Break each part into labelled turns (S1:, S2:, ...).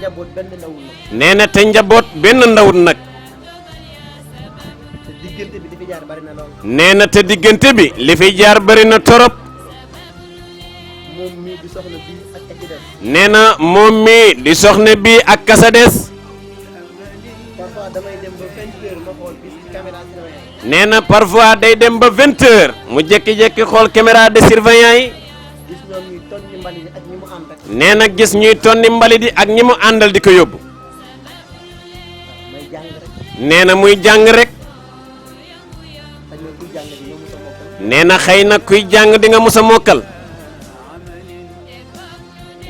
S1: njaboot benn ndawul nag.
S2: nee na te njaboot benn ndawut nag.
S1: te diggante bi li fi jaar bari na lool.
S2: nee na te diggante bi li fi jaar bari na torop.
S1: moom mii di soxna bii ak ak des.
S2: nee na moom mii di soxna bii ak kasa des.
S1: parfois damay dem ba 20h ma xool gis caméra surveillance.
S2: nee na parfois day dem ba 20h mu jékki-jékki xool caméra de surveillance yi.
S1: gis ñoom ñuy tonni mbalit ak ñi mu ànd ak.
S2: nee na gis ñuy tonni mbalit yi ak ñi mu àndal di ko yóbbu.
S1: may jàng rek.
S2: nee na muy jàng rek.
S1: xëy na kuy jàng di ñoom sa mokkal.
S2: nee na xëy na kuy jàng di nga mus a mokkal.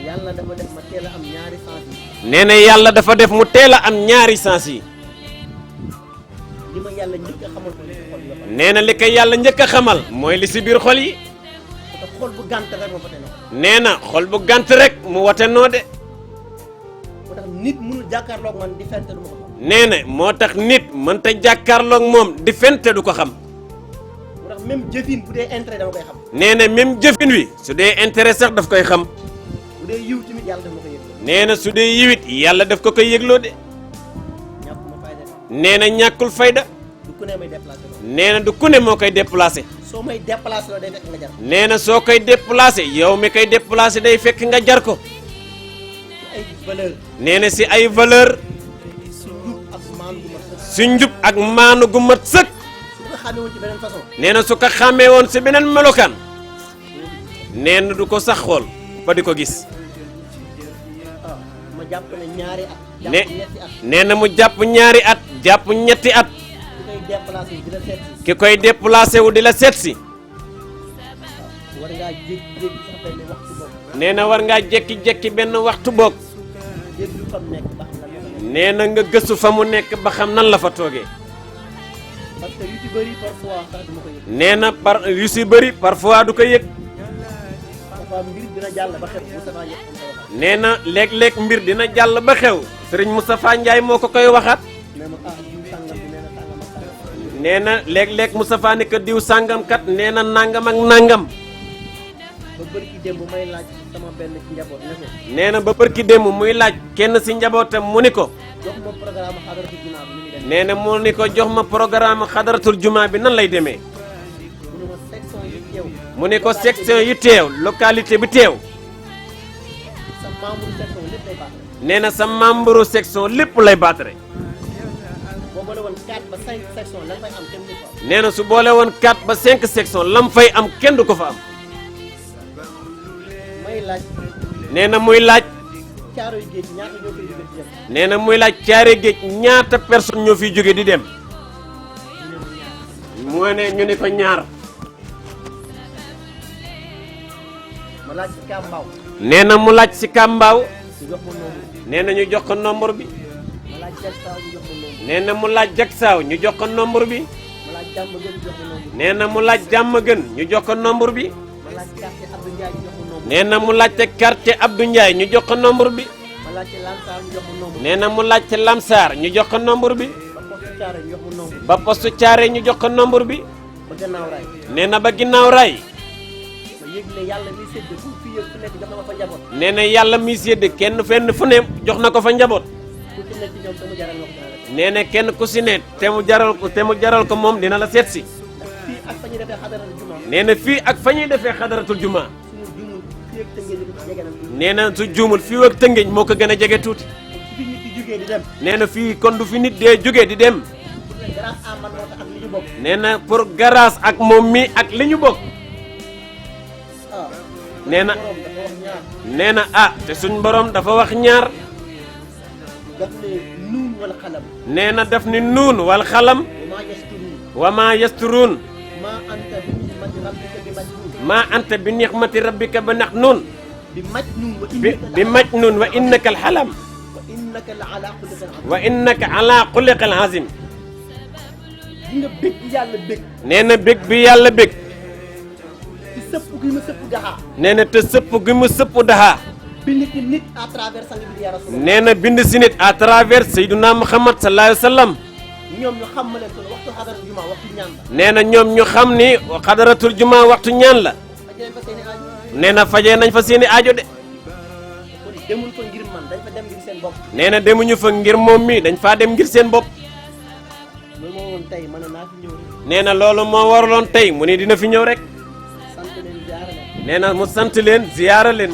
S1: yàlla dafa def ma teel a am ñaari sens yi.
S2: nee na yàlla dafa def mu teel a am ñaari sens yi.
S1: li ma yàlla njëkk a xamal ko li ci xol yi.
S2: nee na li ko yàlla njëkk a xamal mooy li si biir xol yi.
S1: te xol bu gànt rek ma fa teel a.
S2: nee na xol bu gànt rek mu wate noo de.
S1: moo tax nit mënul jàkkaarloog man di fente du ma ko xam.
S2: nee na moo tax nit mënta jàkkaarloog moom di fente du ko xam.
S1: moo tax même jëfin bu dee intérêt dama koy xam.
S2: nee na même jëfin wi su dee intérêt sax daf koy xam.
S1: bu dee yiw tamit yàlla daf ma koy yëg.
S2: nee na su dee yiwit yàlla daf ko koy yëgloo de.
S1: ñàkk ma fayda.
S2: nee na ñàkkul fayda.
S1: du ku ne may déplacé loolu.
S2: nee na du ku ne moo koy déplacé.
S1: soo may déplacé loolu day fekk nga jar.
S2: nee na soo koy déplacé yow mi koy déplacé day fekk nga jar ko.
S1: ci ay valeur.
S2: nee na si ay valeur
S1: su njub ak maandu gu mat sëkk.
S2: su njub ak maanu gu mat sëkk.
S1: su ko xamee woon ci beneen façon.
S2: nee na su ko xàmmee woon si beneen melokaan. nee na du ko sax xool ba di ko gis.
S1: ah ma jàpp ne ñaari at.
S2: ne
S1: jàpp ñetti at.
S2: nee na mu jàpp ñaari at jàpp ñetti at.
S1: ki koy déplacé di la seet si.
S2: ki koy déplacé wu di la seet si.
S1: war ngaa jéggi sax benn waxtu boobu.
S2: nee na war ngaa jékki-jékki benn waxtu boog.
S1: jéggi fa mu nekk ba xam lan la fa nekk.
S2: nee na nga gëstu fa mu nekk ba xam nan la fa toogee.
S1: parce que yu ci bëri parfois sax du ma ko yëg.
S2: nee na yu si bëri parfois du ko yëg.
S1: parfois mbir dina jàll ba xew Moustapha ñëpp mu koy waxaat.
S2: nee na léeg-léeg mbir dina jàll ba xew. sëriñ Moustapha Ndiaye moo ko koy waxaat.
S1: nee ma ah jiw sàngam bi nee na sàngam ak sàngam.
S2: nee na léeg-léeg Moustapha ni ko diw sàngam kat nee na nangam ak nangam.
S1: ba bëri ki démb may laaj sama benn ci njaboot ne ko.
S2: nee na ba bërki démb muy laaj kenn si njabootam mu ni ko.
S1: jox ma programme xadaratul jumaa bi ni muy demee.
S2: nee na mu ni ko jox ma programme xadaratul jumaa bi nan lay demee.
S1: mu ne ma section yi teew.
S2: mu ni ko section yi teew localité bi teew.
S1: sa membre section lépp lay baax.
S2: nee na sa membre section lépp lay baatare.
S1: boo boole woon 4 ba 5 section lan fay am kenn du ko am.
S2: nee na su boole woon 4 ba 5 section lam fay am kenn du ko fa am.
S1: may laaj.
S2: nee na muy laaj.
S1: caaroy géej ñaata ñoo koy jóge ci dem.
S2: nee na muy laaj caare géej ñaata personne ñoo fiy jóge di dem. mu ne ñu ni ko ñaar.
S1: ma laaj ci Kambaaw.
S2: nee na mu laaj si Kambaaw.
S1: ñu jox ma nombre.
S2: nee na ñu jox ko nombre bi.
S1: ma laaj Jaksaaw ñu jox ma nombre.
S2: nee na mu laaj Jaksaaw ñu jox ko nombre bi.
S1: ma laaj jàmm gën jox ma nombre.
S2: nee na mu laaj jàmm gën ñu jox ko nombre bi.
S1: ma laaj quartier Abdou Ndiaye ñu jox ma nombre.
S2: nee na mu laajte quartier Abdou Ndiaye ñu jox ko nombre bi.
S1: ma laaj ci Lansar ñu jox ma nombre.
S2: nee na mu laajte Lamsar ñu jox ko nombre bi.
S1: ba poste Thiaré ñu jox ma nombre.
S2: ba poste Thiaré ñu jox ko nombre bi.
S1: ba gannaaw raay.
S2: nee na ba ginnaaw raay.
S1: ma yëg ne yàlla miy sédd fu fii yëpp ku nekk jox na ma fa njaboot.
S2: nee na yàlla mi sédd kenn fenn fu ne jox na ko fa njaboot.
S1: ku ci nekk ci ñoom sama jaral ma ko dina la seet.
S2: nee na kenn ku si ne te mu jaral ko moom dina la seet si.
S1: fii ak fa ñuy defee xadaratul juma.
S2: nee na fii ak fa ñuy defee xadaratul juma.
S1: suñu jumul fii ak tëngéej bi jege nañ tuuti.
S2: nee na su juumul fii ak Tëngéej moo ko gën a jege tuuti.
S1: su fi nit di jugee di dem.
S2: nee na fii kon du fi nit dee jóge di dem.
S1: pour ne grâce à man moo tax ak li ñu bokk.
S2: nee na pour grâce ak moom mi ak li ñu bokk.
S1: ah.
S2: nee na
S1: borom dafa wax ñaar.
S2: nee na ah te suñ borom dafa wax ñaar.
S1: daf ne nuun wala xalam.
S2: nee na def ni nuun wal xalam.
S1: wa maa yasturuun.
S2: wa ma yasturuun.
S1: maa anta bi ni'mati rabbika bi majnuun.
S2: ma anta bi nixmati rabbika ba nax nuun.
S1: bi majnuun wa
S2: bi maj nuun wa innaka al xalam.
S1: wa innaka la ala kulli shay'in
S2: wa innaka ala xuliqal azim.
S1: di nga bég yàlla bég.
S2: nee na bég bi yàlla bég.
S1: ci sëpp gi ma sëpp daxaa.
S2: nee na te sëpp gi mu sëpp daxaa.
S1: bind ci nit à travers sang bi ya Rasulullah.
S2: nee na bind si nit à travers Seydina Muhammad sallallahu alayhi wa sallam.
S1: ñoom ñu xam ma leen kon waxtu xadaratul juma waxtu ñaan la.
S2: nee na ñoom ñu xam ni xadaratul juma waxtu ñaan la.
S1: fajee fa seeni aajo.
S2: nee na fajee nañ fa seeni aajo de.
S1: kon demul fa ngir man dañ fa dem ngir seen bopp.
S2: nee na demuñu fa ngir moom mi dañ faa dem ngir seen bopp.
S1: loolu moo woon tey mën naa fi ñëw rek.
S2: nee na loolu moo waraloon tey mu ne dina fi ñëw rek.
S1: sant leen ziyaara leen.
S2: nee na mu sant leen ziyaara leen.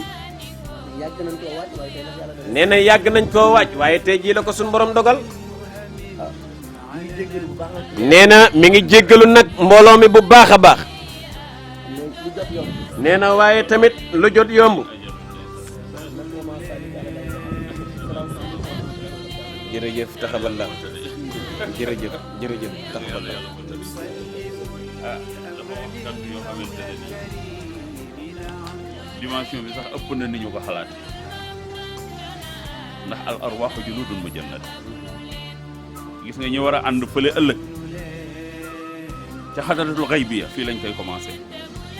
S1: yàgg nañ koo waaj waaye tey nag yàlla def.
S2: nee na yàgg nañ koo waaj waaye tey jii la ko suñu borom dogal.
S1: ñu ngi jéggalu bu baax nag.
S2: nee na mi ngi jéggalu nag mbooloo mi bu baax a baax.
S1: mais lu jot yomb.
S2: nee na waaye tamit lu jot yomb. jërëjëf taxabal la jërëjëf taxabal la.
S3: ah dafa wax kàddu yoo xamante ne nii dimension bi sax ëpp na ni ñu ko xalaat ndax al arwaaxu juluudun mujannada gis nga ñu war a ànd fële ëllëg ca xadaratul xaybiya fii lañ koy commencé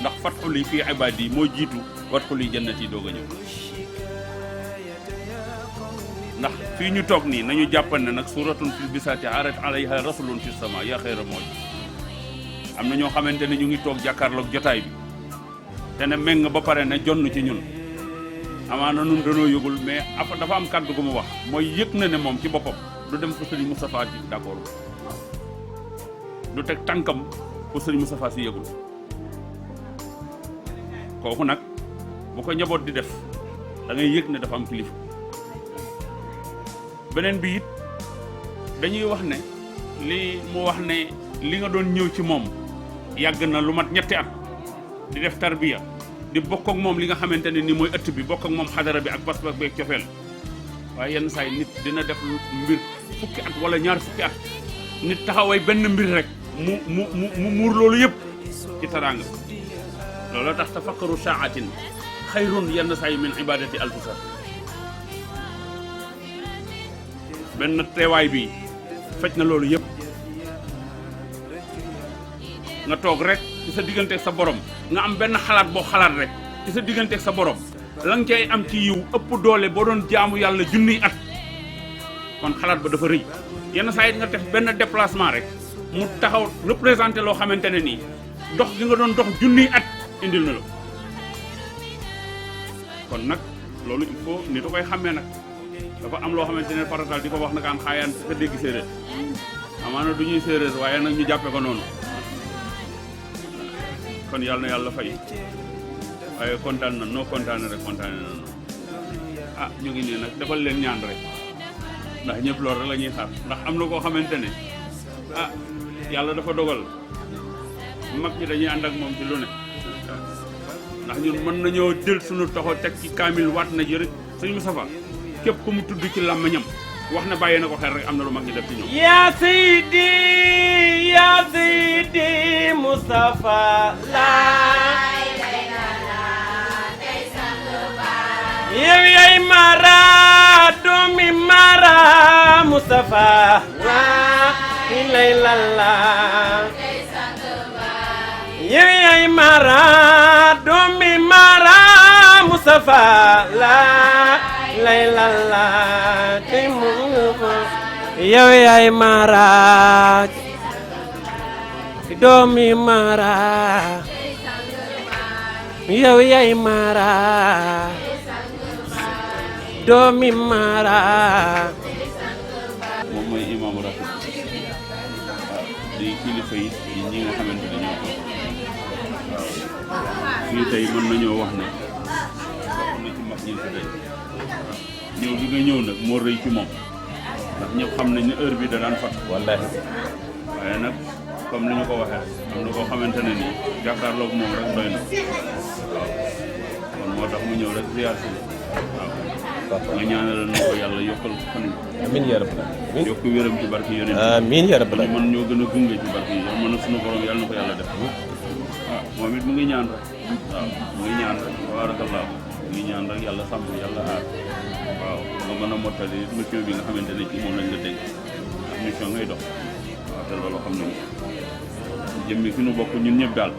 S3: ndax fatxu li fii ibaad yi moo jiitu fatxu li jannat yi doog a ñëw ndax fii ñu toog nii nañu jàppal ne nag suratun fil bisaati arat alayha rasulun fi sama yaa xayra mooj am na ñoo xamante ne ñu ngi toog jàkkaarloog jotaay bi te ne meng ba pare ne jonn ci ñun amaana nun danoo yëgul mais dafa am kàddu gu mu wax mooy yëg na ne moom ci boppam du dem fu sëriñ Moustapha ci d'accord du teg tànkam fu sëriñ Moustapha si yëgul kooku nag bu ko njaboot di def da ngay yëg ne dafa am kilifa beneen bi it dañuy wax ne li mu wax ne li nga doon ñëw ci moom yàgg na lu mat ñetti at di def tarbiya di bokk ak moom li nga xamante ne ni mooy ëtt bi bokk ak moom xadara bi ak pas-pas beeg cofeel waaye yenn saa yi nit dina def mbir fukki at wala ñaar fukki at nit taxaway benn mbir rek mu muur loolu yëpp ci taraanga loolu tax tafakkaru saatin xayrun yenn saa yi min ibadati alfusar benn teewaay bi faj na loolu yëpp nga toog rek ci sa digganteeg sa borom nga am benn xalaat boo xalaat rek ci sa digganteeg sa borom la nga cay am ci yiw ëpp doole boo doon jaamu yàlla junniy at kon xalaat ba dafa rëy yenn saa yi nga def benn déplacement rek mu taxaw représenté loo xamante ne nii dox gi nga doon dox junniy at indil na la kon nag loolu il faut nit a koy xàmmee nag dafa am loo xamante ne faratal di ko wax naka am xaayaan ka dégg séeréer amaana du ñuy séeréer waaye nag ñu jàppe ko noonu kon yàlla na yàlla fay waaye kontaan na noo kontaane rek kontaane na noonu ah ñu ngi nii nag defal leen ñaan rek ndax ñëpp loolu rek la ñuy xaar ndax am na koo xamante ne ah yàlla dafa dogal mag ñi dañuy ànd ak moom ci lu ne ndax ñun mën nañoo jël suñu toxo teg ci kaamil waat na jërëjëf sëñ Moustapha képp ku mu tudd ci làmmiñam wax na bàyyi na ko xel rek am na lu mag ñi def ci ñoom.
S2: yaa Seydi Moustapha yow yaay mara doomi mara Moustapha laa ilaaha illallaah yow yaay mara doomi mara Moustapha laa ilaaha illallaah tey mu yow yaay mara doomi mara yow yaay mara doomi mara
S3: moom mooy imaamu ratib waaw di kilifa yi ñi nga xamante ne ñoo ko waaw fii tey mën nañoo wax ne bokk na ci mag ñi fi tey ñëw bi nga ñëw nag moo rëy ci moom ndax ñëpp xam nañ ne heure bi da daan fat
S2: wallaahi
S3: waaye nag comme ni ñu ko waxee am na koo xamante ne nii jàkkaarloog moom rek doy na waaw kon moo tax mu ñëw rek ziar si waaw nga ñaanal na ko yàlla yokkal fan
S2: amiin yaa rabbal aalamiin
S3: yokk wéram ci barke yonent
S2: amiin yaa rabbal
S3: ñu mën ñoo gën a gunge ci barke yi mën na sunu borom yàlla na ko yàlla def waaw moom it mu ngi ñaan rek waaw mu ngi ñaan rek tabaarakallaa mu ngi ñaan rek yàlla sàmm yàlla aar waaw nga mën a mottali mission bi nga xamante ne ci moom lañ la dégg ndax mission ngay dox waaw te loolu xam nañu jëmmi fi nu bokk ñun ñëpp daal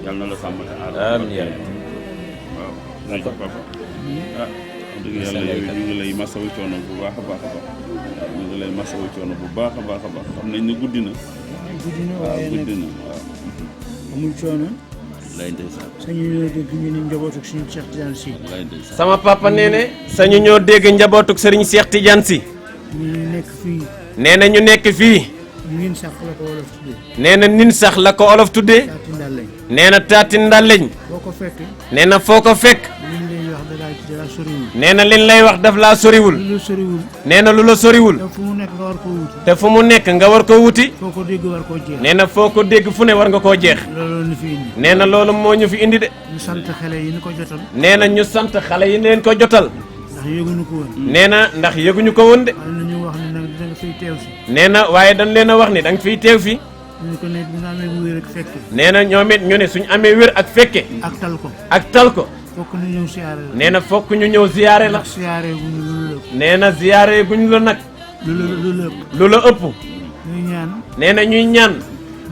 S3: yàlla na la sàmm te aar
S2: amiin yaa rabbal
S3: waaw jërëjëf papa ah dëgg yàlla yow ñu ngi lay masawu coono bu baax a baax a baax ñu ngi lay masawu coono bu baax a baax a baax xam nañ ne guddi na waaw guddi na waaw
S4: amul coono sañu ñoo dégg ñu ni njabootu suñu Cheikh Tidiane Sy.
S2: sama papa nee ne sañu ñoo dégg njabootuk Serigne Cheikh Tidiane Sy.
S4: ñu nekk fii.
S2: nee na ñu nekk fii.
S4: nin sax la ko wolof tuddee.
S2: nee na nin sax la ko olof tuddee.
S4: taati ndàlleñ.
S2: nee na taati ndàlleñ.
S4: boo ko fekk.
S2: nee na foo ko fekk.
S4: liñ lay wax da laa soriwul.
S2: nee na liñ lay wax daf laa soriwul.
S4: lu la soriwul.
S2: nee na lu la soriwul.
S4: te fu mu nekk nga war koo wuti.
S2: te fu mu nekk nga war ko wuti.
S4: foo ko dégg war koo jeex.
S2: nee na foo ko dégg fu ne war nga koo jeex.
S4: loolu ñu fi indi.
S2: nee na loolu moo ñu fi indi de.
S4: ñu sant xale yi ñu ko jotal.
S2: nee na ñu sant xale yi leen ko jotal.
S4: ndax yëguñu ko woon.
S2: nee na ndax yëguñu ko woon de.
S4: wala nañu wax ne nag danga fiy teew si.
S2: nee na waaye dañ leen a wax ni da nga fiy teew fi.
S4: ñu ko ne bu nga amee bu wér ak fekke.
S2: nee na ñoom it ñu ne suñ amee wér ak fekke.
S4: ak tal ko.
S2: ak tal ko.
S4: fokk ñu ñëw siyaare la.
S2: nee na fokk ñu ñëw ziyaare la.
S4: ndax siyaare gu ñu lu la.
S2: nee na ziyaare guñ la nag.
S4: lu la.
S2: lu la ëpp.
S4: ñuy ñaan.
S2: nee na ñuy ñaan.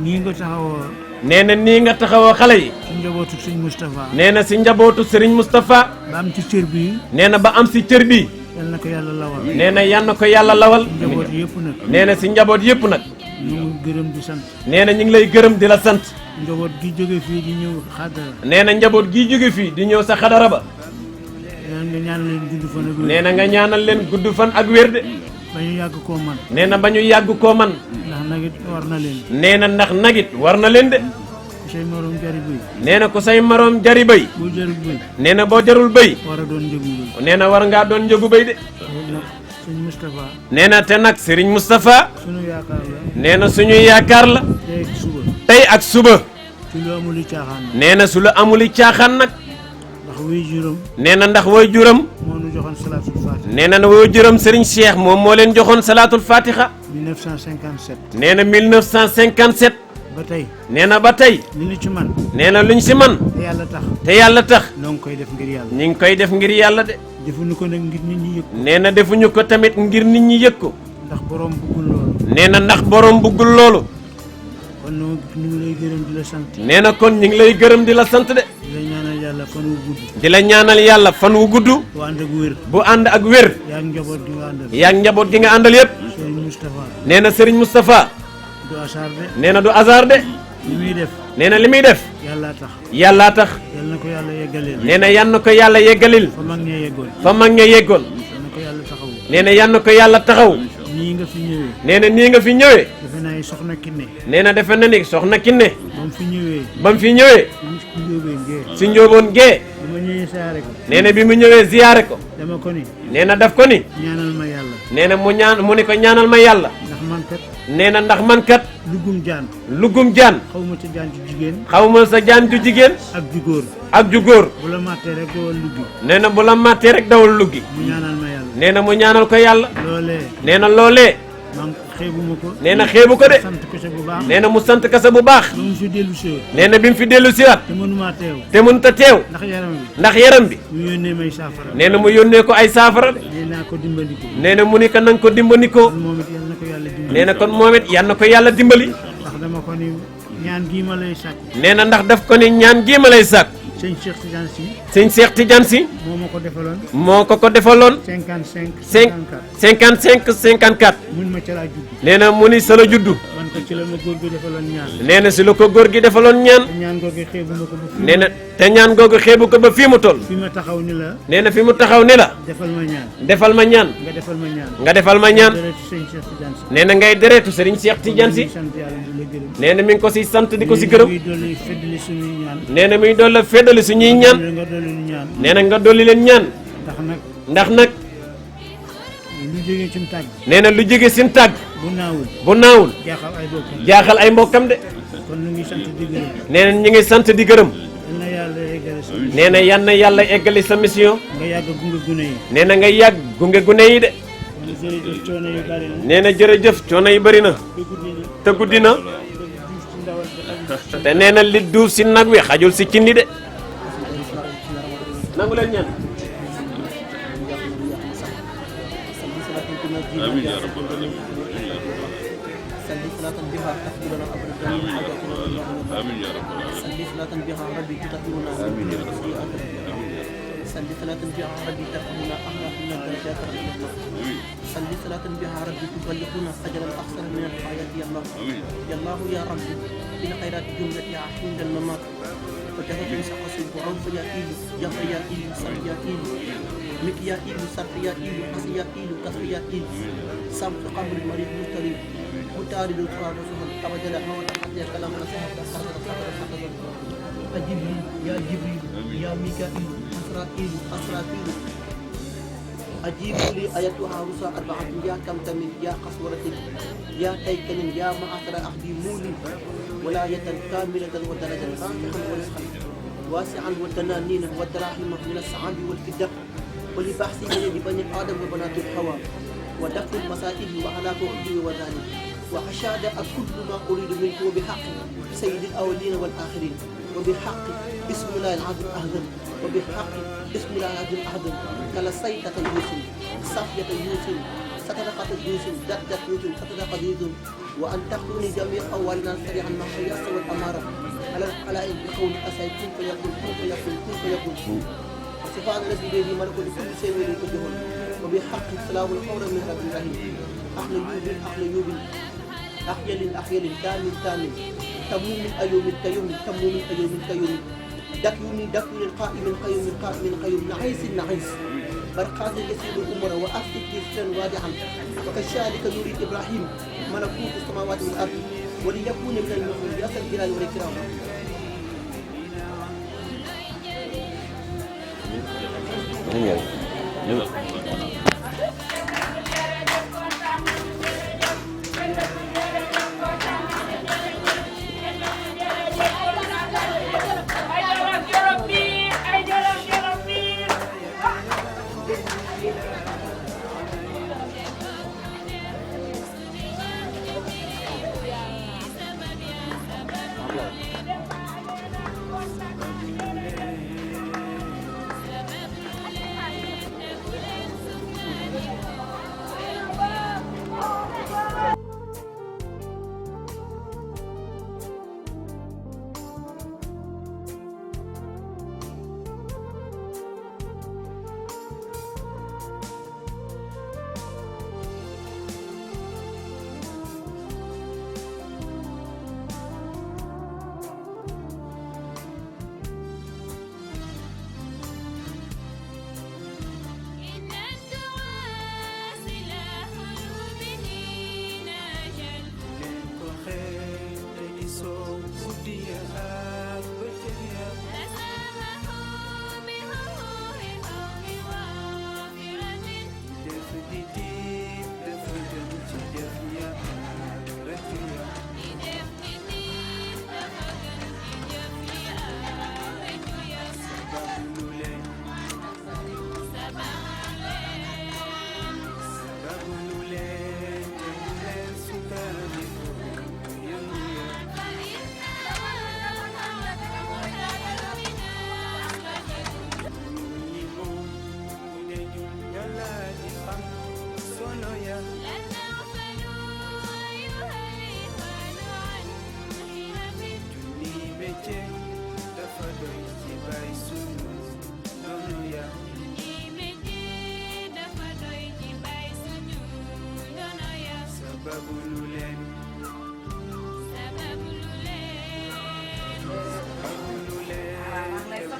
S4: nii nga taxawoo.
S2: nee na nii nga taxawoo xale yi.
S4: ci njabootu sëñ Moustapha.
S2: nee na si njabootu Serigne Moustapha.
S4: ba am ci cër bii.
S2: nee na ba am si cër bii.
S4: yal na ko yàlla lawal.
S2: nee na yan na ko yàlla lawal.
S4: njaboot yëpp nag.
S2: nee na si njaboot yëpp nag.
S4: ñu ngi gërëm di sant.
S2: nee na ñu ngi lay gërëm di la sant.
S4: njaboot gi jóge fii di ñëw xadara.
S2: nee na njaboot gii jóge fii di ñëw sa xadara ba.
S4: nga ñaanal leen gudd fan ak wér.
S2: nee na nga ñaanal leen gudd fan ak wér de.
S4: ba ñu yàgg koo man.
S2: nee na ba ñu yàgg koo man.
S4: ndax nag it war na leen.
S2: nee na ndax nagit war na leen de.
S4: ku say morom jari bëy.
S2: nee na ku say maroom jari bëy.
S4: boo jarul bëy.
S2: nee na boo jarul bëy.
S4: war a doon njëgu bëy.
S2: nee na war ngaa doon njëgu bëy de.
S4: loolu nag sëñ Moustapha.
S2: nee na te nag Serigne Moustapha.
S4: sunu yaakaar la.
S2: nee na suñuy yaakaar la.
S4: tey ak suba.
S2: tey ak suba.
S4: ci lu amul i caaxaan.
S2: nee na su la amuli caaxaan nag.
S4: ndax wuy juróom.
S2: nee na ndax woy juram.
S4: moo nu joxoon salaatul fatiha.
S2: nee na woy juram Serigne Cheikh moom moo leen joxoon salaatul fatiha.
S4: 1957.
S2: nee na 1957.
S4: ba tey.
S2: nee na ba tey.
S4: li ñu ci man.
S2: nee na luñ si man.
S4: te yàlla tax.
S2: te yàlla tax.
S4: noo ngi koy def ngir yàlla.
S2: ñu ngi koy def ngir yàlla de.
S4: defuñu ko nag ngir nit ñi yëg.
S2: nee na defuñu ko tamit ngir nit ñi yëg ko.
S4: ndax borom bëggul loolu.
S2: nee na ndax borom bëggul loolu.
S4: kon ñu ngi lay gërëm di la sant.
S2: nee na kon ñu ngi lay gërëm di la sant de.
S4: di la ñaanal yàlla fan wu gudd.
S2: di la ñaanal yàlla fan wu gudd.
S4: bu ànd ak wér.
S2: bu ànd ak wér.
S4: yaa ngi njaboot gi nga àndal.
S2: yaa ngi njaboot gi nga àndal yëpp.
S4: Serigne Moustapha.
S2: nee na Serigne Moustapha.
S4: du asaar de.
S2: nee na du hasard de.
S4: li muy def.
S2: nee na li muy def.
S4: yàllaa tax.
S2: yàllaa tax.
S4: yal na ko yàlla yeggaleel.
S2: nee na yan na ko yàlla yeggalil.
S4: fa mag ñee yeggoon.
S2: fa mag ña yeggoon.
S4: yal na ko yàlla taxawu.
S2: nee na yan na ko yàlla taxaw.
S4: nii nga fi ñëwee.
S2: nee na nii nga fi ñëwee.
S4: defe naa soxna Kiné.
S2: nee na defe na ni soxna Kiné.
S4: ba mu fi ñëwee.
S2: ba mu fi ñëwee.
S4: ci njóobeen gee.
S2: si njóoboon gee.
S4: bi ma ñëwee saare ko.
S2: nee na bi mu ñëwee ziyaare ko.
S4: dama ko ni.
S2: nee na daf ko ni.
S4: ñaanal ma yàlla.
S2: nee na mu ni ko ñaanal ma yàlla.
S4: ndax man kat.
S2: nee na ndax man kat.
S4: luggum jaan.
S2: luggum jaan.
S4: xaw ma ca jaan ju jigéen.
S2: xaw ma sa jaan ju jigéen.
S4: ak ju góor.
S2: ak ju góor.
S4: bu la màttee rek dawal luggi.
S2: nee na bu la màttee rek dawal luggi.
S4: mu ñaanal ma yàlla.
S2: nee na mu ñaanal ko yàlla.
S4: loolee.
S2: nee na loolee.
S4: man xeebuma ko.
S2: nee na xeebu ko de.
S4: sant ko ca bu baax.
S2: nee na mu sant kasa bu baax.
S4: ba mu fi dellu si.
S2: nee na bi mu fi dellu siwaat.
S4: te mënumaa teew.
S2: te mënut a teew.
S4: ndax yaram bi.
S2: ndax yaram bi.
S4: mu yónnee may saafara.
S2: nee na mu yónnee ko ay saafara de.
S4: nee naa ko dimbali ko.
S2: nee na mu ni ko nanga ko dimbandikoo.
S4: moom it yal na ko yàlla dimbali.
S2: nee na kon moom it yal na ko yàlla dimbali.
S4: ndax dama ko ni ñaan gii ma lay sàkk.
S2: nee na ndax daf ko ni ñaan gii ma lay sàkk.
S4: sëñ Cheikh Tidiane Sy.
S2: sëñ Cheikh Tidiane Sy.
S4: moo ma ko defaloon.
S2: moo ko defaloon.
S4: 55.
S2: 55 54.
S4: mun ma ca laa judd.
S2: nee na mu ni sa la juddu.
S4: man ko ci la ma góor gi defaloon ñaan.
S2: nee na si la ko góor gi defaloon ñaan.
S4: te ñaan googu xeebuma ko ba fii.
S2: nee na te ñaan googu xeebu ko ba fii mu toll.
S4: fi ma taxaw ni la.
S2: nee na fi mu taxaw ni la.
S4: defal ma ñaan.
S2: defal ma ñaan.
S4: nga defal ma ñaan.
S2: nga defal ma ñaan.
S4: deret sëñ Cheikh Tidiane Sy.
S2: nee na ngay deretu Serigne Cheikh Tidiane Sy.
S4: sant yàlla di la gërëm.
S2: nee na mi ngi ko si sant di ko si gërëm.
S4: muy dolli feddali suñuy ñaan.
S2: nee na muy dolli feddali suñuy ñaan.
S4: nga dolli ñu ñaan.
S2: nee na nga dolli leen ñaan.
S4: ndax nag.
S2: ndax nag.
S4: lu jógee ci tàgg.
S2: nee na lu jóge sin tàgg.
S4: bu naawul.
S2: bu naawul.
S4: jaaxal ay bokkam.
S2: jaaxal ay mbokkam de.
S4: kon ñu ngi sant di gërëm.
S2: nee na ñu ngi sant di gërëm.
S4: yal na yàlla eggale sa.
S2: nee na yan na yàlla eggali sa mission.
S4: nga yàgg gunge gune yi.
S2: nee na nga yàgg gunge gune yi de.
S4: jërëjëf coono yu bari na.
S2: nee na jërëjëf coono yi bëri na. te guddi na. te nee na li duuf si nag wi xajul si cindi de. nangu leen ñaan.
S3: amiin yaa rabbal aalamiin.
S1: salli salaatan biha tafdiluna qabla jami'i hajatina
S3: amiin yaa rabbal aalamiin.
S1: salli salaatan biha rabbi tutahhiruna
S3: amiin yaa rabbal
S1: salli salaatan biha rabbi tarhamuna ahlakuna darajat rabbina salli salaatan biha rabbi tuballighuna ajran ahsana min al-hayati ya Allah ya Allah ya rabbi بالخيرات جملتها عند الممات وجهت سقس وعوف يا إيل جفر يا إيل صرف يا إيل مك يا إيل صرف يا إيل قص يا إيل كسر يا إيل سمت قبر المريض مستريب متارد التراب سهل تبجل حوالي حتى كلام نصيحة خطر جبريل يا جبريل يا ميكائيل أسرافيل أجيب لي آياتها رسا أربعة يا كمتمن يا قصورة يا تيكن يا معصر أحدي مولي ولاية كاملة ودرجة رافعا ورزقا واسعا والدنانين والدراهم من الصعاب والفدة ولبحث من بني آدم وبنات الحوى ودفع المسائل وهلاك أهلي وذلك وأشاد كل ما أريد منه وبحق سيد الأولين والآخرين وبحق بسم الله العظيم أهدم وبحق بسم الله العظيم أهدم كلا سيدة يوسف صفية يوسف ستدقة يوسف دقة يوسف ستدقة يوسف وأن تخلوني جميع أولنا سريعا مع الحياة والأمارة على الحلائق بقول أسعد كن فيكون كن فيكون كن فيكون وصفات الذي بيدي ملك لكل شيء ويكون وبحق سلام القول من رب الرحيم أحل يوبل أحيل كامل تموم أيوم كيوم تموم أيوم كيوم دكيون قائم نعيس برقات يسير الأمور وأفتك يسرا وادعا وكذلك نري إبراهيم ملكوت السماوات والأرض وليكون من المؤمنين يصل الجلال والإكرام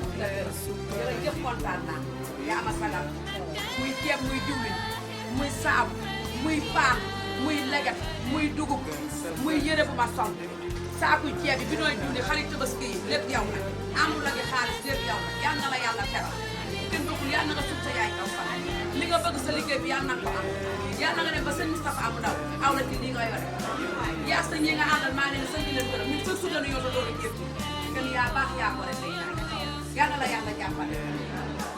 S5: jërëjëf kontaan naa yaa ma sagal muy ceeb muy diwlin muy saabu muy paan muy leget muy dugub muy yëre bu ma sol saakuy ceeb bi nooy diwlin xarit tabaski yi lépp yow la amul la gi xaalis lépp yow la yal na la yàlla teral gën bëggul yal na nga suuf sa yaay kaw fa li nga bëgg sa liggéey bi yal na ko am yal na nga dem ba sëñ Moustapha amu ndaw aw la ci lii nga yore yaa sa ñi nga àndal maa ngi leen sant leen gërëm ñun sa sudanu yow sa doon a jéem kenn yaa baax yaa ko rek yàlla la yàlla jàppale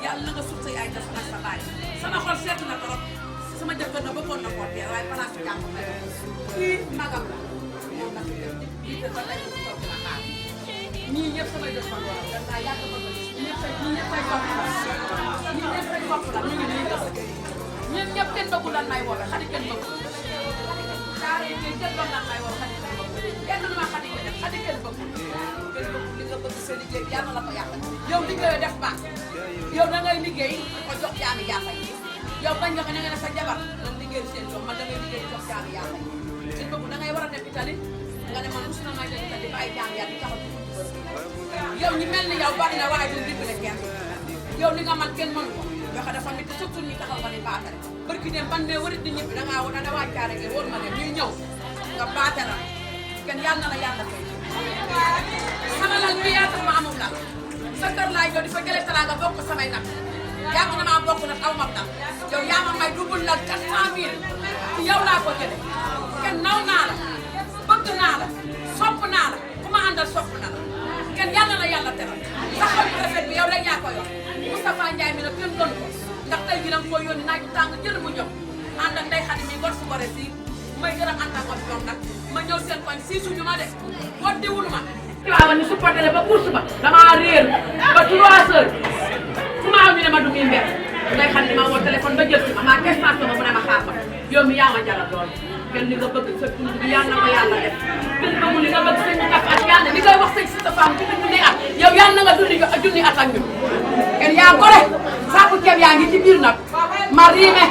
S5: yàlla na nga suuf sa yaay def nag sa baay sama xol seet na trop sama jëkkër na bëggoon na koo teel waaye place su jàmm la kii magam la moom nag lii dafa lay ko toog na xaar ñii ñëpp samay def fan wala dañ naa yàgg bëgg ñii ñëpp ay bopp la ñii ñëpp ay bopp la ñu ngi nii def ñun ñëpp kenn bëggul lan may woowe xadi kenn bëggul daara yi ngay jël lan may woowe xadi kenn bëggul kenn du ma xadi ko def xadi kenn bëggul li nga bëgg sa liggéey bi yàlla la ko yàlla yow liggéeyoo def baax yow da ngay liggéey ko jox jaami yàlla yi yow bañ nga ko ne sa jabar lan liggéey seen doom man da ngay liggéey jox jaami yàlla yi seen bëgg da ngay war a dem Italie nga ne man mos na may dem di ba ay jaam yàlla di taxaw ci buntu bërëb yow ñi mel ni yow bari na waaye du dimbale kenn yow li nga man kenn mënu ko joxe dafa métti surtout ñi taxaw nga ni baatare barki dem ban ne warit di ñibbi dangaa wut da wàccaare ngeen wóor ma ne ñuy ñëw nga baatara kenn yàlla na la yàlla fay sama lal bi yaa tax ma amum lal sa kër laay yow di fa jëlee talaa nga bokk samay nag yàgg na maa bokk nag aw ma nag yow yaa ma may dubul lal 400 000 yow laa ko jëlee kenn naw naa la bëgg naa la sopp naa la ku ma àndal sopp na la kenn yàlla na yàlla teral sa xol bu rafet bi yow rek yaa ko yor Moustapha Ndiaye mi nag kenn doon ko ndax tey jii da nga koo yónni naaj bu tàng jël mu ñëw ànd ak Ndeye Khady mi gor su gore si may gërëm ànd ak ñoom nag ma ñëw seen koñ si suñu ma de woddi wunu ma waaw ni supporté ba course ba damaa réer ba 3 heures fu ma aw ñu ne ma du muy mbett Ndeye Khady ma woo téléphone ba jël si ma maa kestation ma mu ne ma xaar ma yow mi yaa ma jaral lool kenn li nga bëgg sa dund bi yàlla na ko yàlla def kenn bëggul li nga bëgg sëñ bi ak yàlla li ngay wax sëñ si sa femme ci junni at yow yàlla na nga junni at ak ñun kenn yaa gore saaku ceeb yaa ngi ci biir nag ma riime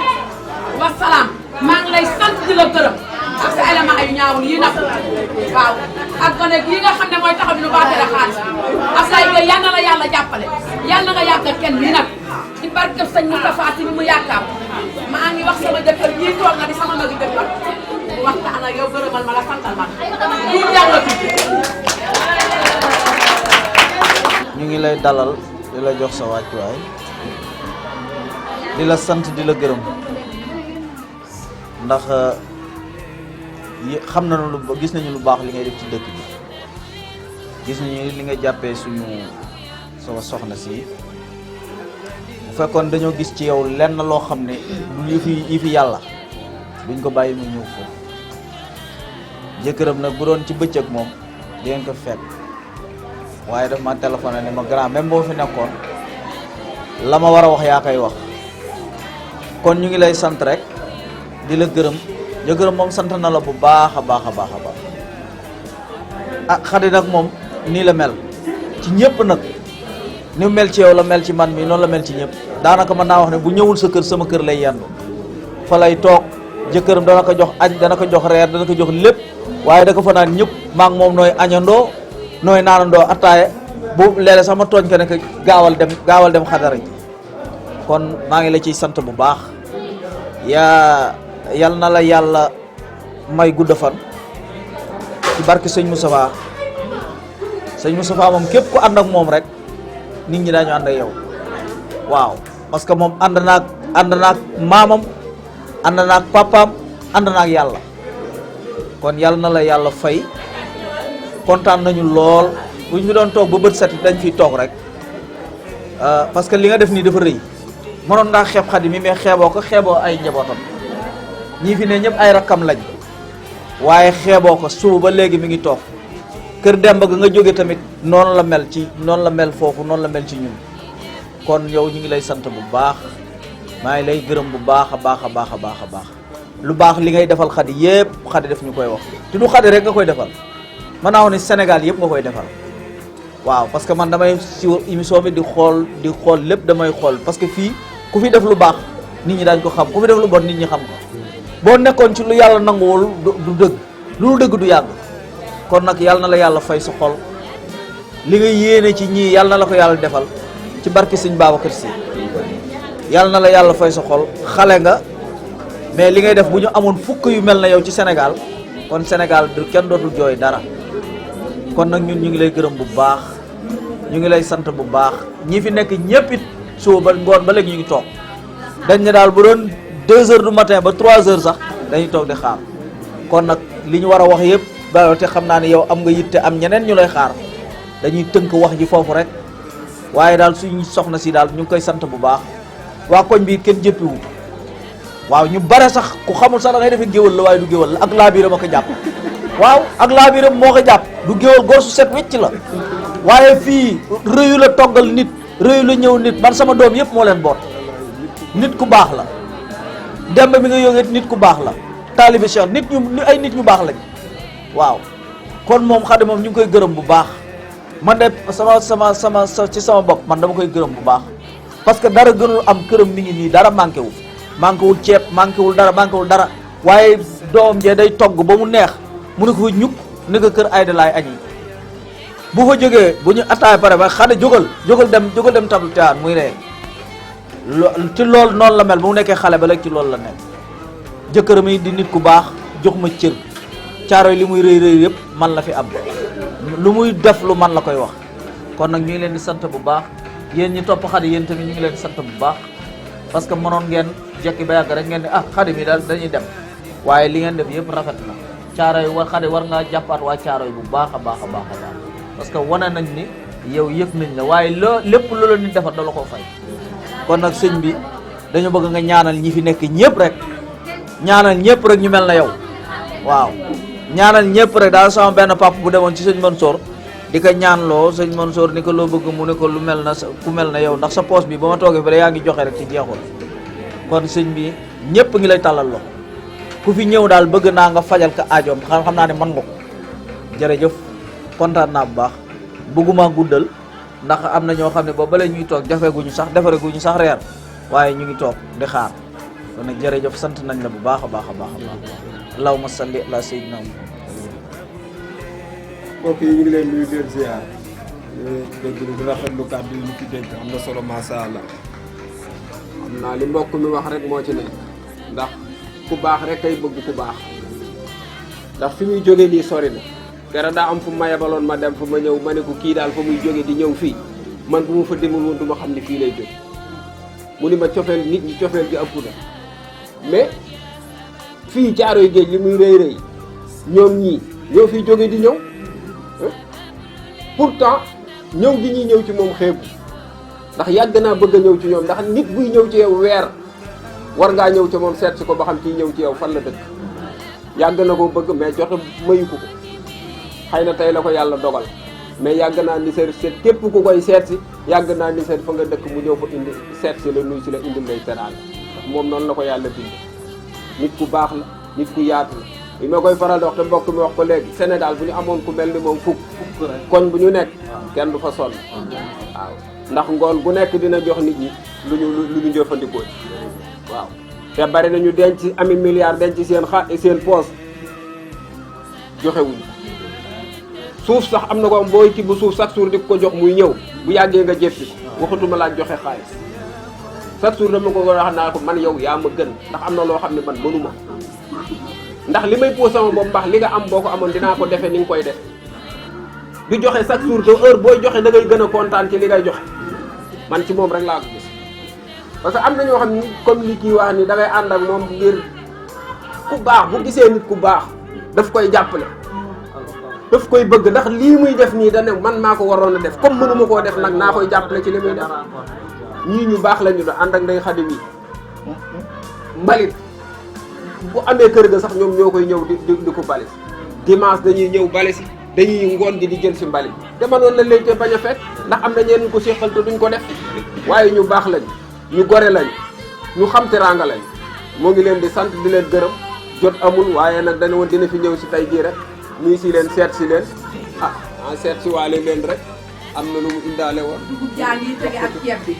S5: wasalaam maa ngi lay sant di la gërëm ak sa élément ay ñaawul yi nag waaw ak gone yi nga xam ne mooy taxaw bi nu baatale xaalis bi Ablaye Gueye yal na la yàlla jàppale yal na nga yàgg kenn lii nag ci barke sëñ Moustapha Sy mi mu yaakaar maa ngi wax sama jëkkër yii toog na di sama magi jëkkër waxtaan ak yow gërëmal ma la santal ma du jàngatu
S6: ñu ngi lay dalal di la jox sa wàccuwaay di la sant di la gërëm ndax xam nañu lu gis nañu lu baax li ngay def ci dëkk bi gis nañu li nga jàppee suñu sama soxna si bu fekkoon dañoo gis ci yow lenn loo xam ne du yi fi yàlla duñ ko bàyyi mu ñëw foofu jëkkëram nag bu doon ci bëccëg moom di ngeen ko fekk waaye daf ma téléphoné ne ma grand même boo fi nekkoon la ma war a wax yaa koy wax kon ñu ngi lay sant rek di la gërëm jëkkëram moom sant na la bu baax a baax a baax a baax ah Khady nag moom nii la mel ci ñëpp nag ni mu mel ci yow la mel ci man mi noonu la mel ci ñëpp daanaka mën naa wax ne bu ñëwul sa kër sama kër lay yendu fa lay toog jëkkëram dana ko jox añ dana ko jox reer dana ko jox lépp waaye da ko fa naan ñëpp maa ngi moom nooy añandoo nooy naanandoo attaaye bu léeg-léeg sax ma tooñ ko ne ko gaawal dem xadara ji kon maa ngi la ciy sant bu baax yal na la yàlla may gudd fan ci barke sëñ Moustapha moom képp ku ànd ak moom rek nit ñi daañu ànd ak yow waaw parce que moom ànd naag maamam ànd naag papaam ànd naag yàlla kon yàlla na la yàlla fay kontaan nañu lool bu ñu fi doon toog ba bët set dañ fiy toog rek parce que li nga def nii dafa rëy mënoon ngaa xeeb Khady mi mais xeeboo ko xeeboo ay njabootam ñii fi ne ñëpp ay rakkam lañ waaye xeeboo ko suba ba léegi mi ngi toog kër Demba ga nga jóge tamit noonu la mel foofu noonu la mel ci ñun kon yow ñu ngi lay sant bu baax maa ngi lay gërëm bu baax a baax a baax a baax a baax lu baax li ngay defal Khady yëpp Khady def ñu koy wax te du Khady rek nga koy defal mën naa wax ne Sénégal yëpp nga koy defal waaw parce que man damay si émission bi di xool lépp damay xool parce que fii ku fi def lu baax nit ñi daañ ko xam ku fi def lu bon nit ñi xam ko boo nekkoon ci lu yàlla nanguwul du dëgg lu dëgg du yàgg kon nag yàlla na la yàlla fay sa xol li nga yéene ci ñii yàlla na la ko yàlla defal ci barke Sëñ Babacar Sy yàlla na la yàlla fay sa xol xale nga mais li ngay def bu ñu amoon fukk yu mel na yow ci Sénégal kon Sénégal du kenn dootul jooy dara kon nag ñun ñu ngi lay gërëm bu baax ñu ngi lay sant bu baax ñi fi nekk ñëpp it suba ba ngoon ba léegi ñu ngi toog dañ ne daal bu doon 2 heures du matin ba 3 heures sax dañuy toog di xaar kon nag li ñu war a wax yëpp ba te xam naa ne yow am nga yitte am ñeneen ñu lay xaar dañuy tënk wax ji foofu rek waaye daal suñu soxna si daal ñu ngi koy sant bu baax waa koñ bi kenn jëppiwu waaw ñu bare sax ku xamul sax da ngay defee géwal la waaye du géwal la ak laabiram a ko jàpp waaw ak laabiram moo ko jàpp du géwal góor su set wecc la waaye fii rëyu la toggal nit rëyu la ñëw nit man sama doom yëpp moo leen boot nit ku baax la Demba mi nga yógee nit ku baax la taalibe Cheikh nit ñu baax lañ waaw kon moom Khady moom ñu ngi koy gërëm bu baax man de ci sama bopp man dama koy gërëm bu baax parce que dara gënul am këram mi ngi nii dara manqué wul ceeb manqué wul dara waaye doomam jee day togg ba mu neex mu ne ko fa ñukk ni ko kër Ayda laay añi bu fa jógee bu ñu attaay pare ba Xadi jógal dem table théâtre muy ree ci loolu noonu la mel bu mu nekkee xale ba léegi ci loolu la nekk jëkkëram yi di nit ku baax jox ma cër caaro yi li muy rëy rëy yëpp man la fi am lu muy def lu man la koy wax kon nag ñu ngi leen di sant bu baax yéen ñi topp Xadi yéen tamit ñu ngi leen di sant bu baax parce que mënoon ngeen jekki ba yàgg rek ngeen ne Xadi mi daal dañuy dem waaye li ngeen def yëpp rafet na caaro yi war Xadi war ngaa jàppaat waa caaro yi bu baax a baax a baax a baax parce que wane nañ ni yow yëg nañ la waaye lépp lu la nit defar da la koo fay kon nag sëñ bi dañu bëgg nga ñaanal ñi fi nekk ñëpp rek ñaanal ñëpp rek ñu mel na yow waaw ñaanal ñëpp rek daal sama benn papa bu demoon ci sëñ Mansour di ko ñaanloo sëñ Mansour ni ko loo bëgg mu ne ko lu mel na ku mel na yow ndax sa poos bi ba ma toogee fa yaa ngi joxe rek ci jeexul kon sëñ bi ñëpp ngi lay tàllal loxo ku fi ñëw daal bëgg naa nga fajal ka aajoom xam naa ne mën nga ko jërëjëf kontaan naa bu baax bëgguma guddal ndax am na ñoo xam ne ba bale ñuy toog defaguñu sax reer waaye ñu ngi toog di xaar kon nag jërëjëf sant nañ la bu baax a baax a baax a baax allahumma salli ala sayyidina
S7: mbokk yi ñu ngi leen nuyu leen ziar dégg di rafetlu kàddu yi ñu ci dénk am na solo masha Allah xam naa li mbokk mi wax rek moo ci nekk ndax ku baax rek kay bëgg ku baax ndax fi muy jóge nii sori na kera daa am fu ma yebaloon ma dem fu ma ñëw ma ne ko kii daal fa muy jóge di ñëw fii man bu ma fa demul woon du ma xam ne fii lay jóge mu ni ma cofeel nit ñi cofeel gi ëpp na mais fii Caaroy Géej li muy rëy rëy ñoom ñii ñoo fiy jóge di ñëw pourtant ñëw gi ñuy ñëw ci moom xeebu ndax yàgg naa bëgg a ñëw ci ñoom ndax nit buy ñëw ci yow weer war ngaa ñëw ci moom seet si ko ba xam kii ñëw ci yow fan la dëkk yàgg na ko bëgg mais jot mayu ko xëy na tey la ko yàlla dogal mais yàgg naa ni seet képp ku koy seet si yàgg naa ni seet fa nga dëkk mu ñëw fa indi seet si la nuyu si la indil lay teraanga moom noonu la ko yàlla bind nit ku baax la nit ku yaatu la li ma koy faral di wax te mbokk mi wax ko léegi Sénégal bu ñu amoon ku mel ni moom fukk koñ bu ñu nekk kenn du fa sonn waaw ndax ngoon bu nekk dina jox nit ñi lu ñu jëfandikoo waaw te bari nañu denc ami milliard denc seen poos joxewuñu suuf sax am na ko am booy tibb suuf chaque jour di ko jox muy ñëw bu yàggee nga jéppi waxatuma laa joxe xaalis chaque jour dama ko wax naa ko man yow yaa ma gën ndax am na loo xam ne man mënuma ndax li may posé sama bopp mbaax li nga am boo ko amoon dinaa ko defee ni nga koy def du joxe chaque jour te heure booy joxe da ngay gën a kontaan ci li ngay joxe man ci moom rek laa ko gis parce que am na ñoo xam ni comme li kii wax ni da ngay ànd ak moom ngir ku baax bu gisee nit ku baax daf koy jàppale daf koy bëgg ndax lii muy def nii da ne man maa ko waroon a def comme mënuma koo def nag naa koy jàppale ci li muy def ñii ñu baax la ñu doon ànd ak Ndeye Khady mi mbalit bu amee kër ga sax ñoom ñoo koy ñëw di ko balis dimanche dañuy ñëw balisi dañuy ngoon gi di jël si mbalit te manoon lañ leen te bañ a fekk ndax am na ñenn ko séqal te duñ ko def waaye ñu baax lañ ñu gore lañ ñu xam teraanga lañ moo ngi leen di sant di leen gërëm jot amul waaye nag dana woon dina fi ñëw si tey jii rek nuyu si leen seet si leen seet si waale leen rek am na lu mu indaale woon.
S5: dugub jaa ngi tege ak ceeb bi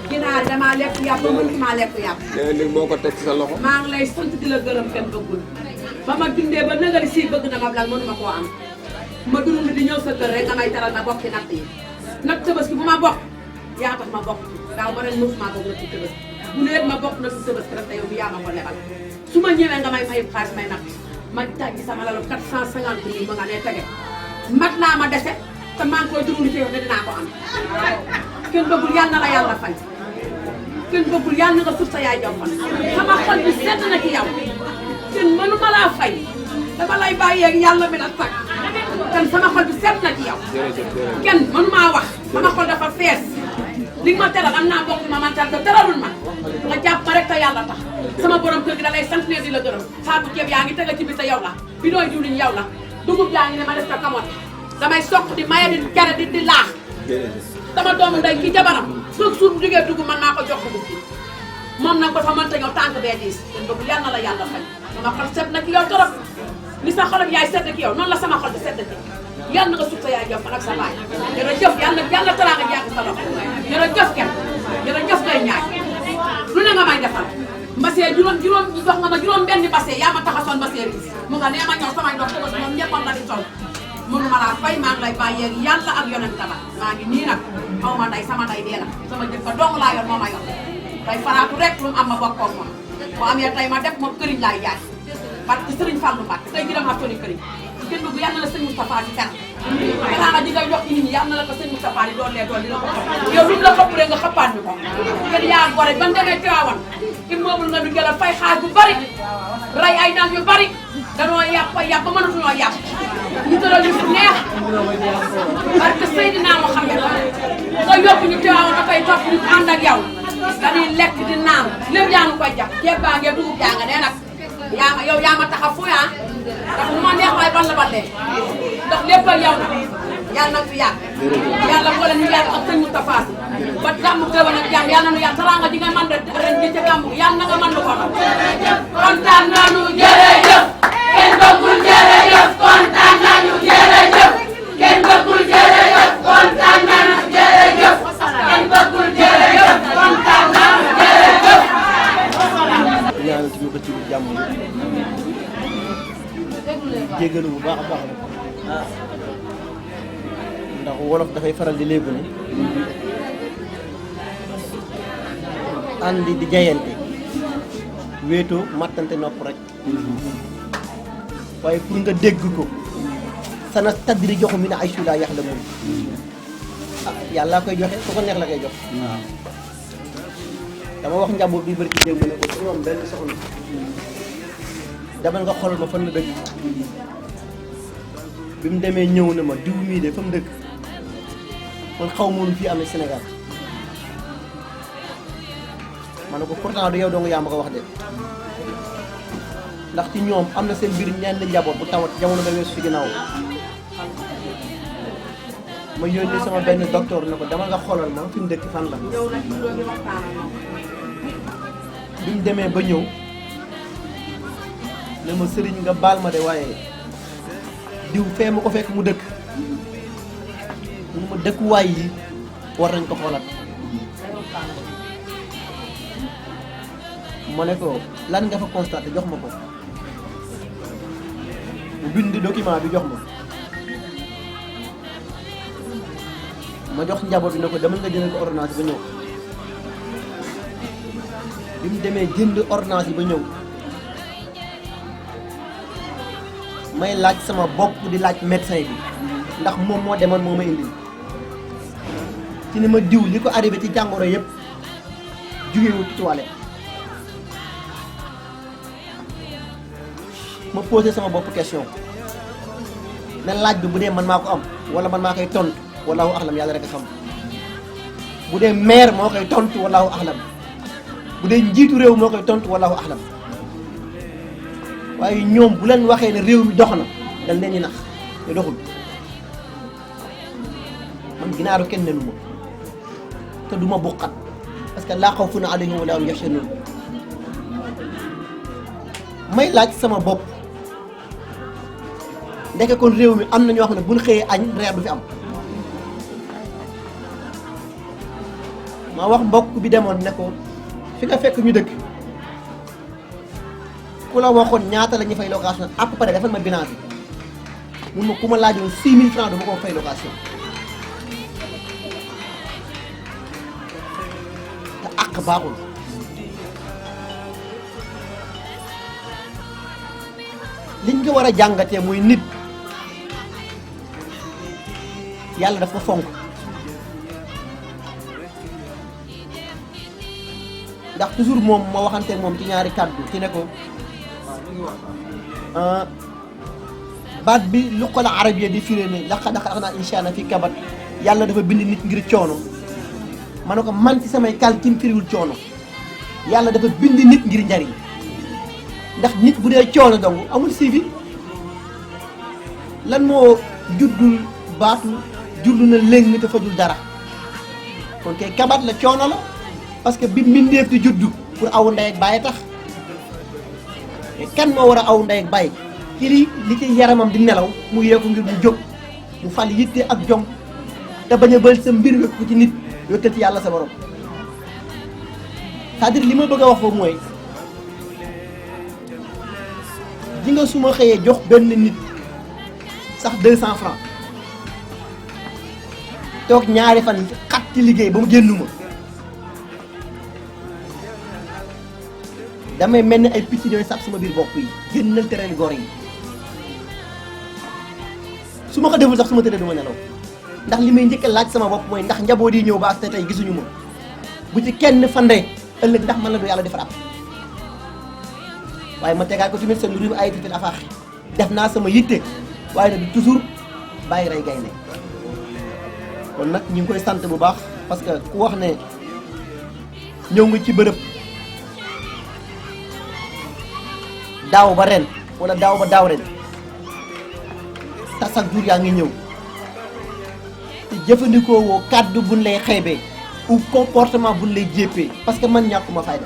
S5: ginaar damaa lekk yàpp ba mënutuma lekk yàpp.
S7: léegi moo ko teg ci sa loxo.
S5: maa ngi lay sant di la gërëm kenn bëggul ba ma dundee ba nëgëri si bëgg na ma lal mënuma koo am ma dund di ñëw sa kër rek nga may taral ma bokk ci natt yi natt Tabaski bu ma bokk yaa tax ma bokk daaw ba ren mosuma bokk na ci Tabaski bu leet ma bokk na ci Tabaski rek te yow bi yaa ma ko lebal su ma ñëwee nga may mayub xaalis may natt ma tàggi sama lalu 450 000 ma nga ne tege mat naa ma dese te maa ngi koy dund ci yow ne dinaa ko am kenn bëggul yàlla na la yàlla fay kenn bëggul yàlla na nga suuf sa yaay jombal sama xol bi sedd na ci yow kenn mënuma laa fay dama lay bàyyeeg yàlla mi la sàkk kan sama xol bi sedd na ci yow kenn mënumaa wax sama xol dafa fees li nga ma teral am naa mbokk ma man tal te teralul ma nga jàpp ma rek te yàlla tax sama borom kër gi da lay sant ne di la gërëm saabu ceeb yaa ngi tega ci biir te yow la bi nooy diwlin yow la dugub yaa ngi ne ma def ta kamote damay soq di maye di kere di laax sama doomu ndey ki jabaram suuf suuf bu jógee dugub man maa ko jox dugub bi moom nag ba fa mënta ñëw tànk bee diis ten bëgg yal na la yàlla fay sama xol sedd na ci yow torop ni sa xol ak yaay sedd ci yow noonu la sama xol bi sedd ci yal na nga suuf sa yaay jox ak sa baay jërëjëf yàlla teraanga jàpp sa loxo jërëjëf kenn jërëjëf ngay ñaay lu ne nga may defal basee juróom jox nga ma juróom benn basee yaa ma taxasoon basee bi mu nga nee ma ñëw samay dox te ñoom ñëppam la di sol mënu ma laa fay maa ngi lay bàyyeeg yàlla ak yonent ba maa ngi nii nag xaw ma day sama day dee na sama jëkkër dong laa yor moo ma yor day faraatu rek lu mu am ma bokk ak moom bu amee tey ma def moom këriñ laay jaay parce que Sëriñ Fallu Mbàkke tey jii dama soli këriñ jënd bu yàlla na sëñ Moustapha di kan xanaa di ngay jox ci nit ñi yàlla na la ko sëñ Moustapha di doon lee doon di la ko yow lu mu la xëpp rek nga xëppaat ñu ko ngeen yaa gore ban demee Tiwaawan immeuble nga du jëlal fay xaaj bu bari rey ay nag yu bari danoo yàpp ba mënatuñoo yàpp ñu tëral ñu fu neex parce que Seydina Muhammad nga yóbbu ñu Tiwaawan da koy topp ñu ànd ak yow dañuy lekk di naan lépp yaa ngi koy jàpp ceeb baa ngee dugub yaa nga nee nag yow yaa ma tax a fuya ndax lu ma neex waay ban la balee ndax lépp ak yow na yàlla nag fi yàgg yàlla boole ñu yàgg ak sëñ Moustapha ba gàmmu déwén ak jàmm yàlla nu yàgg teraanga ji nga mën ren ji ca gàmmu yàlla na nga mën lu ko nag kontaan nañu jërëjëf kenn bëggul jërëjëf kontaan nañu jërëjëf kenn bëggul jërëjëf kontaan nañu jërëjëf kenn bëggul jërëjëf kontaan nañu jërëjëf
S1: ñaanal ci ñu ko ci jàmm jégalu bu baax a baax la ndax wolof dafay faral di léegu ne àndi di jayante wéetoo mattante nopp rek waaye pour nga dégg ko sana tadri joxu mi ne ay sula yax la moom yàlla koy joxe ku ko neex la koy jox dama wax njaboot bi bëri ci démb ne ko su moom benn soxna demal nga xoolal ma fan la dëkk bi mu demee ñëw na ma diw mii de fa mu dëkk man xaw ma woon fii am na Sénégal ma ne ko pourtant du yow dong yaa ma ko wax de ndax ci ñoom am na seen biir ñenn njaboot bu tawat jamono ba weesu fi ginnaaw ma yónni sama benn docteur ne ko demal nga xoolal ma fi mu dëkk fan la bi mu demee ba ñëw ne ma sëriñ nga baal ma de waaye diw fee ma ko fekk mu dëkk mu ma dëkkuwaay yi war nañ ko xoolaat ma ne ko lan nga fa constaté jox ma ko mu bind document bi jox ma jox njaboot bi ne ko demal nga jëndal ko ordonnance ba ñëw bi mu demee jënd ordonnance yi ba ñëw may laaj sama bopp di laaj médecin bi ndax moom moo demoon moo ma indi ci ni ma diw li ko arrivé ci jàngoro yëpp jugewul ci toilette ma posé sama bopp question ne laaj bi bu dee man maa ko am wala man maa koy tontu wallahu axlam yàlla rek a xam bu dee maire moo koy tontu wallahu axlam bu dee njiitu réew moo koy tontu wallahu axlam waaye ñoom bu leen waxee ne réew mi dox na dañ leen di nax te doxul man ginaaru kenn nenu ma te du ma buqat parce que laa xawfun alayhim wa laa hum yaxzanuun may laaj sama bopp ndeke kon réew mi am na ñoo xam ne buñ xëyee añ reer du fi am ma wax mbokk bi demoon ne ko fi nga fekk ñu dëkk ku la waxoon ñaata la ñu fay location à peu près defal ma bilan bi mun ma ku ma laajoon 6000 francs dama ko fay location te àq baaxul liñ ko war a jàngatee muy nit yàlla daf ko fonk ndax toujours moom ma waxanteeg moom ci ñaari kàddu ci ne ko baat bi luqal arabiya di firé ne laqad xalaqnaa insaana fi kabat yàlla dafa bind nit ngir coono ma ne ko man ci samay calcul firiwul coono yàlla dafa bind nit ngir njariñ ndax nit bu dee coono dong amul suivi lan moo juddul baatu juddu na léegi te fajul dara kon kay kabat la coono la parce que bi mbindeef di juddu pour aw ndey ak bàyyi tax kan moo war a aw ndey ak bàyyi ci li ci yaramam di nelaw mu yeeku ngir mu jóg mu fal yitte ak jom te bañ a bël sa mbir wekk ko ci nit wekkal ci yàlla sa borom c'est-à-dire li ma bëgg a wax foofu mooy ji nga su ma xëyee jox benn nit sax 200 francs toog ñaari fan xat ci liggéey ba mu génnuma damay mel ni ay picc ñooy sax sama biir bopp yi génnal terrain gor yi su ma ko deful sax su ma tëddee du ma nelaw ndax li may njëkk a laaj sama bopp mooy ndax njaboot yi ñëw ba ak tey gisuñu ma bu ci kenn fandee ëllëg ndax man la du yàlla defar ab waaye ma tegaat ko tamit seen lu ay tifit afaax def naa sama yitte waaye nag toujours bàyyi rey gaynde kon nag ñu ngi koy sant bu baax parce que ku wax ne ñëw nga ci bërëb daaw ba ren wala daaw ba daaw ren te chaque jour yaa ngi ñëw te jëfandikoo woo kàddu buñ lay xeebee ou comportement buñ lay jéppee parce que man ñàkkuma fayda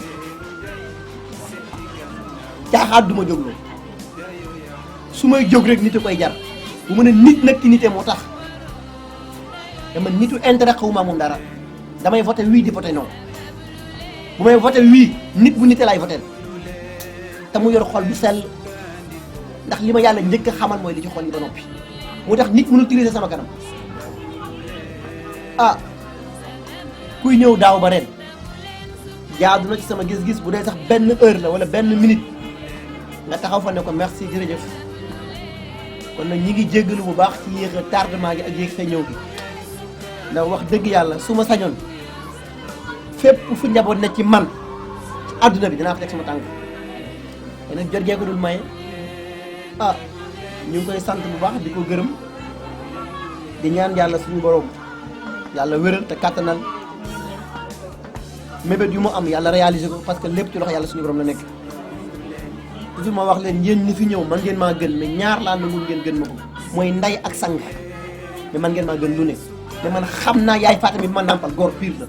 S1: caaxaat du ma jógloo su may jóg rek nit a koy jar bu mën a nit nag ki nite moo tax dama nitu intérêt xawuma moom dara damay voté oui di voté non bu may voté oui nit bu nite laay voté te mu yor xol bu sell ndax li ma yàlla njëkk a xamal mooy li ci xol yi ba noppi moo tax nit mënul tirise sama kanam ah kuy ñëw daaw ba ren jaadu na ci sama gis-gis bu dee sax benn heure la wala benn minute nga taxaw fa ne ko merci jërëjëf kon nag ñi ngi jéggalu bu baax ci yéex a tardement gi ak yéex sa ñëw gi ndax wax dëgg yàlla su ma sañoon fépp fu njaboot ne ci man ci àdduna bi dinaa fa teg sama tànk te nag jot gee ko dul maye ah ñu ngi koy sant bu baax di ko gërëm di ñaan yàlla suñu borom yàlla wéral te kàttanal mébét yu mu am yàlla réaliser ko parce que lépp ci loxo yàlla suñu borom la nekk toujours ma wax leen yéen ñi fi ñëw man ngeen maa gën mais ñaar laa nangul ngeen gën ma ko mooy nday ak sang mais man ngeen maa gën lu ne mais man xam naa yaay Fatima bi ma nàmpal góor pire la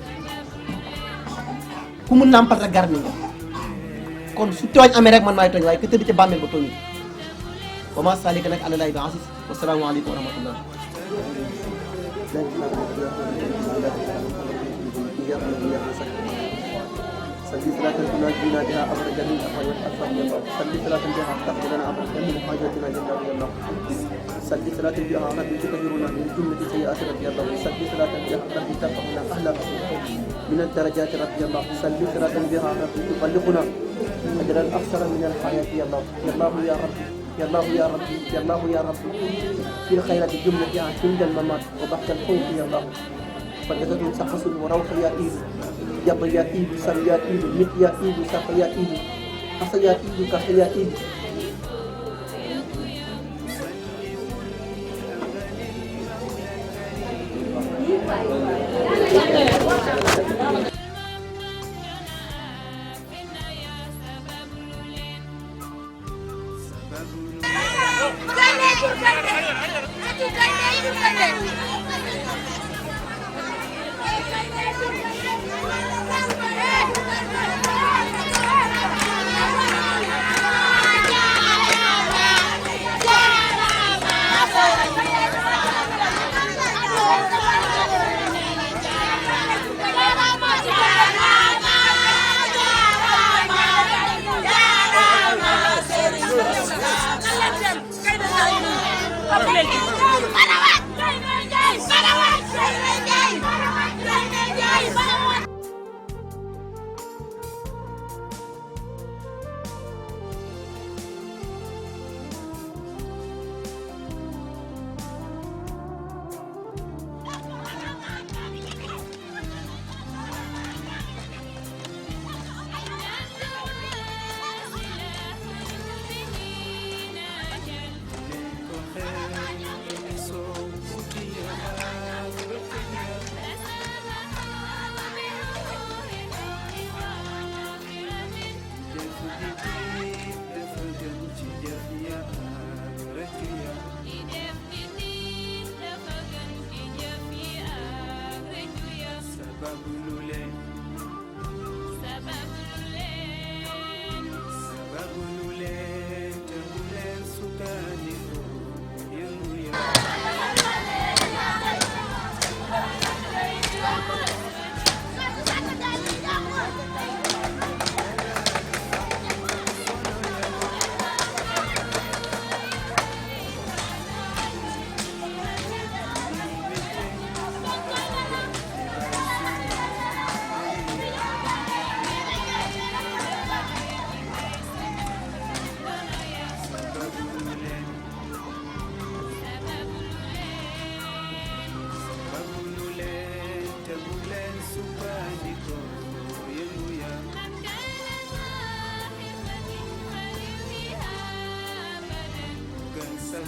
S1: ku mu nàmpal rek gar ni nga kon su tooñ amee rek man maay tooñ waaye ka tëdd ca bàmmeel ba tooñu wa ma salika nag àla laay bi asis wasalaamu aleykum wa rahmatullah صلي صلاة تناجينا بها أمر جميع الحاجات الفرد الله صلي صلاة بها تقضي لنا أمر جميع حاجاتنا جل الله صلي صلاة بها ربي تطهرنا من جملة سيئات رضي الله صلي صلاة بها ربي ترفعنا أهلا من الدرجات رضي الله صلي صلاة بها ربي تبلغنا أجرا أكثر من الحياة يا الله يا الله يا ربي يا الله يا ربي يا الله يا ربي في الخيرات الجملة عند الممات وبعد الخوف يا الله فجدت سقص وروح يا إيد يب يا إيد سر يا إيد مت يا إيد سق يا إيد حص يا إيد كح يا إيد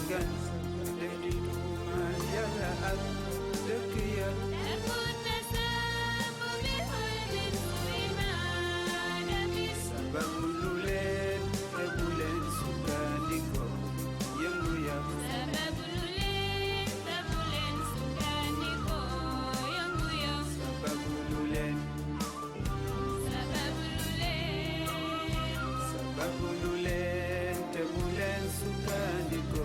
S8: gan def di tuumaal yàlla ak dëkk ya sababu lu leen te bu leen sukkandiko yëngu ya sababu lu leen te bu leen sukkandiko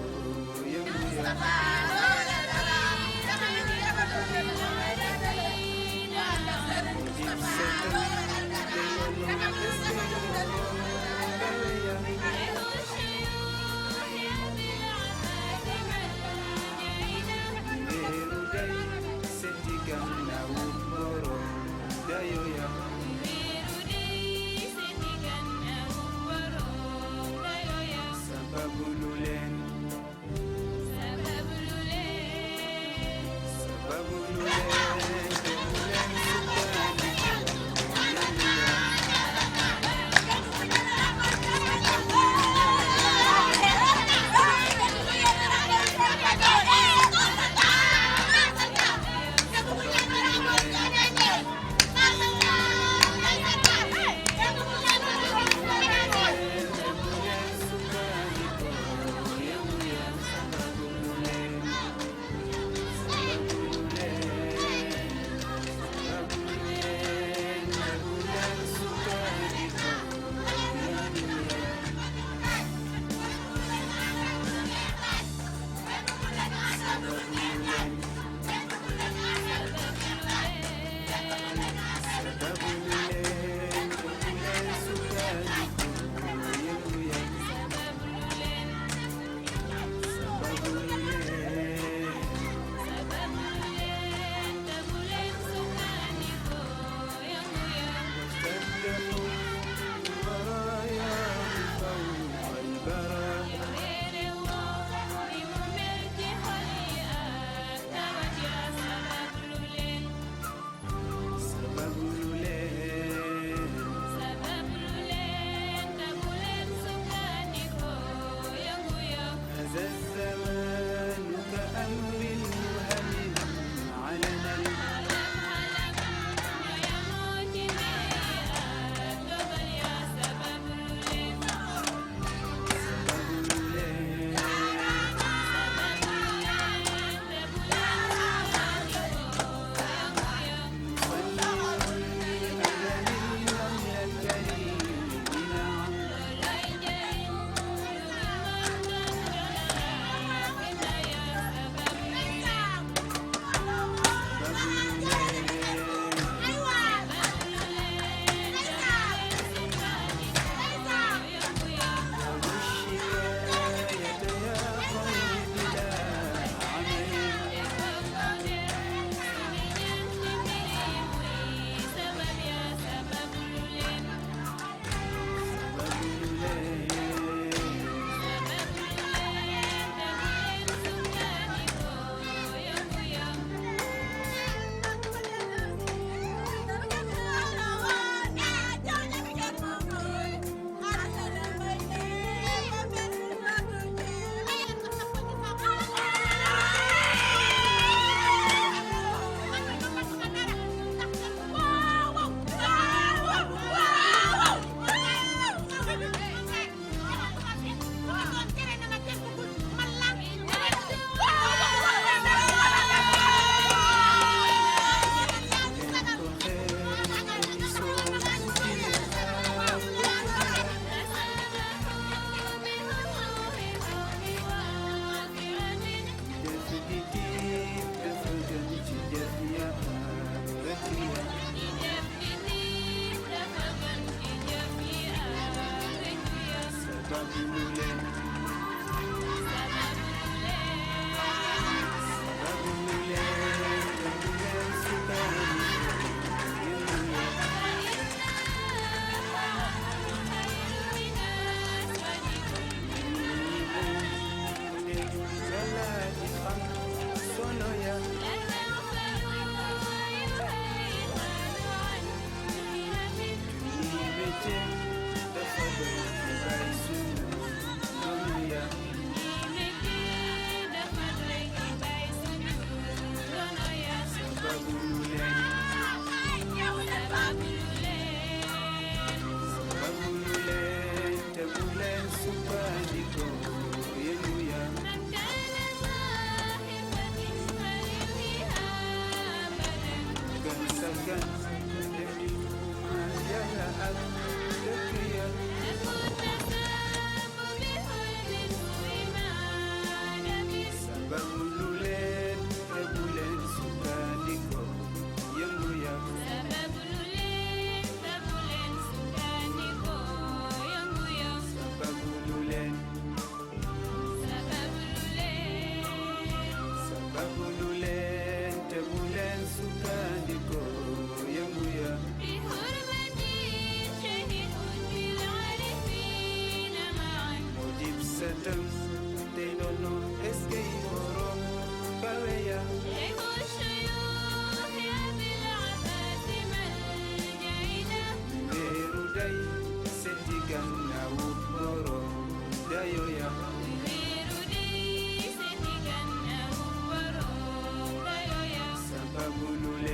S8: mënu